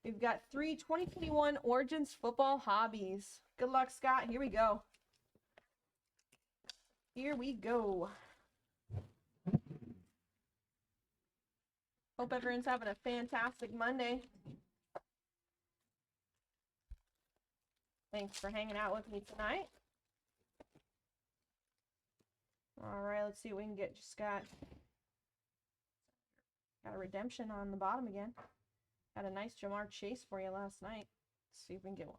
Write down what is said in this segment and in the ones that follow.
We've got 3 2021 Origins Football Hobbies. Good luck, Scott. Here we go. Here we go. Hope everyone's having a fantastic Monday. Thanks for hanging out with me tonight. All right, let's see what we can get. Just got a redemption on the bottom again. Had a nice Jamar Chase for you last night. Let's see if we can get one.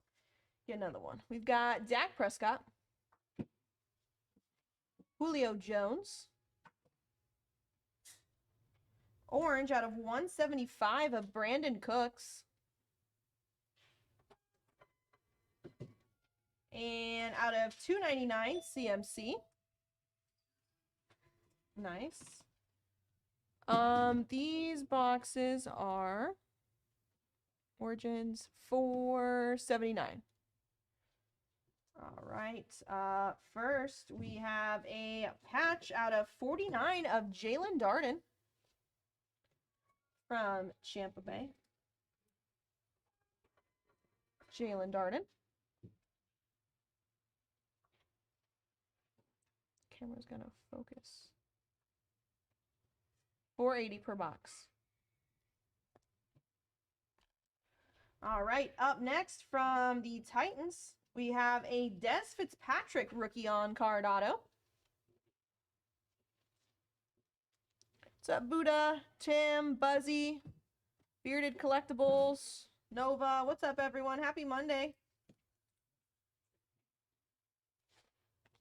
Get another one. We've got Dak Prescott, Julio Jones, orange out of 175 of Brandon Cooks, and out of 299 CMC. Nice. These boxes are Origins 479. All right. First, we have a patch out of 49 of Jalen Darden from Tampa Bay. Jalen Darden. Camera's going to focus. 480 per box. All right, up next from the Titans, we have a Des Fitzpatrick rookie on card auto. What's up, Buddha, Tim, Buzzy, Bearded Collectibles, Nova? What's up, everyone? Happy Monday.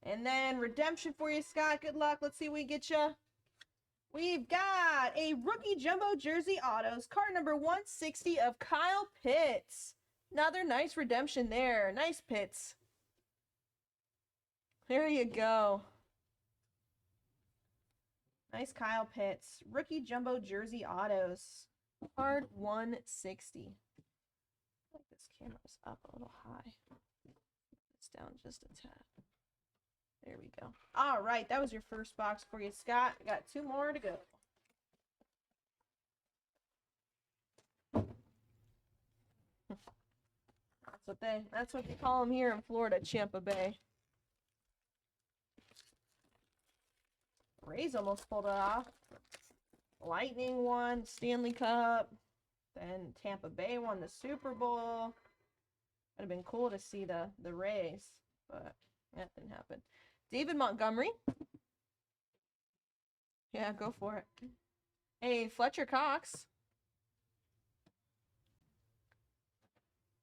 And then redemption for you, Scott. Good luck. Let's see what we get you. We've got a rookie jumbo jersey autos, card number 160 of Kyle Pitts. Another nice redemption there. Nice Pitts. There you go. Nice Kyle Pitts. Rookie jumbo jersey autos, card 160. I think this camera's up a little high. It's down just a tad. There we go. All right, that was your first box for you, Scott. We got 2 more to go. That's what they call them here in Florida, Tampa Bay. Rays almost pulled it off. Lightning won Stanley Cup. Then Tampa Bay won the Super Bowl. Would have been cool to see the Rays, but that didn't happen. David Montgomery. Yeah, go for it. Hey, Fletcher Cox.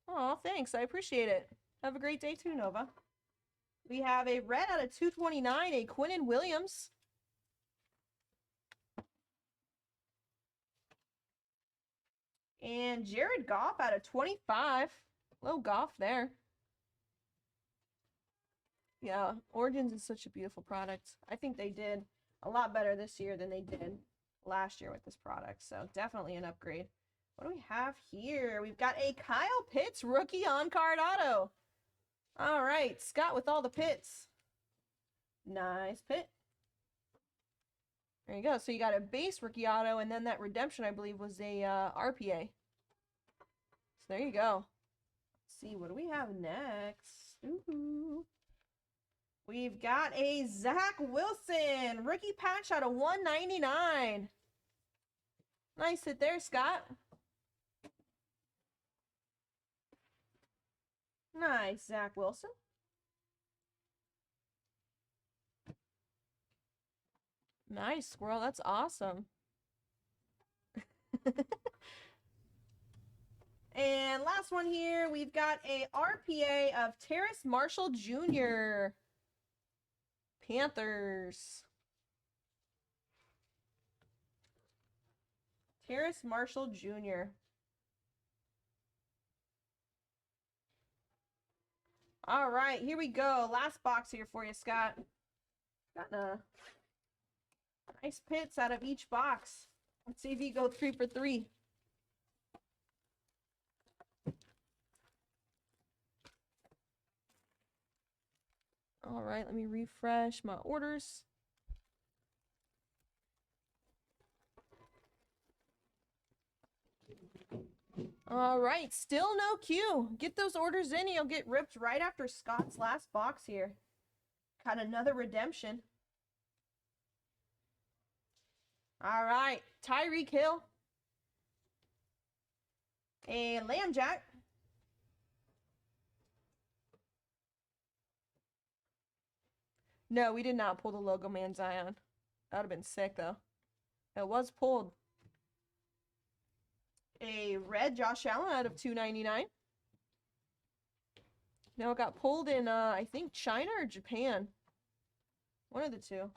Oh, thanks. I appreciate it. Have a great day too, Nova. We have a red out of 229, a Quinnen Williams. And Jared Goff out of 25. Low Goff there. Yeah, Origins is such a beautiful product. I think they did a lot better this year than they did last year with this product. So definitely an upgrade. What do we have here? We've got a Kyle Pitts rookie on card auto. All right, Scott with all the Pitts. Nice Pitt. There you go. So you got a base rookie auto, and then that redemption, I believe, was a RPA. So there you go. Let's see, what do we have next? Ooh. We've got a Zach Wilson rookie patch out of 199. Nice hit there, Scott. Nice, Zach Wilson. Nice, Squirrel. That's awesome. And last one here, we've got a RPA of Terrace Marshall Jr. Panthers. Terrace Marshall Jr. All right, here we go. Last box here for you, Scott. Got a nice Pitts out of each box. Let's see if you go 3 for 3. All right, let me refresh my orders. All right, still no queue. Get those orders in. You'll get ripped right after Scott's last box here. Got another redemption. All right, Tyreek Hill. A Lamb Jack. No, we did not pull the Logo Man Zion. That would have been sick, though. It was pulled. A red Josh Allen out of 299. No, it got pulled in, I think, China or Japan. One of the two.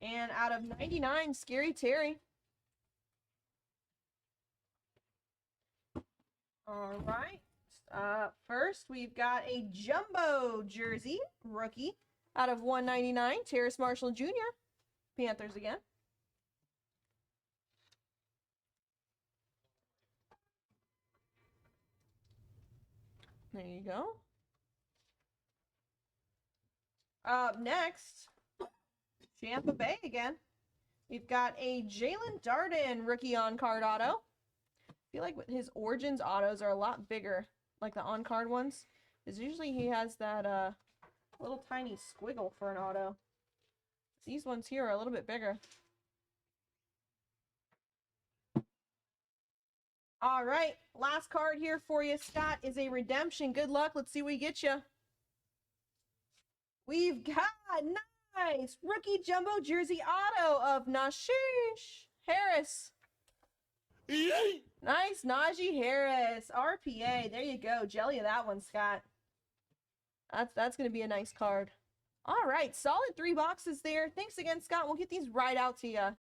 And out of 99, Scary Terry. All right. First, we've got a jumbo jersey rookie out of 199, Terrace Marshall Jr. Panthers again. There you go. Up next, Tampa Bay again. We've got a Jalen Darden rookie on-card auto. I feel like his Origins autos are a lot bigger, like the on-card ones. Because usually he has that little tiny squiggle for an auto. These ones here are a little bit bigger. All right, last card here for you, Scott, is a redemption. Good luck. Let's see what we get you. We've got nice rookie jumbo jersey auto of Nashish Harris. Nice Najee Harris, RPA. There you go. Jelly of that one, Scott. That's going to be a nice card. All right, solid 3 boxes there. Thanks again, Scott. We'll get these right out to you.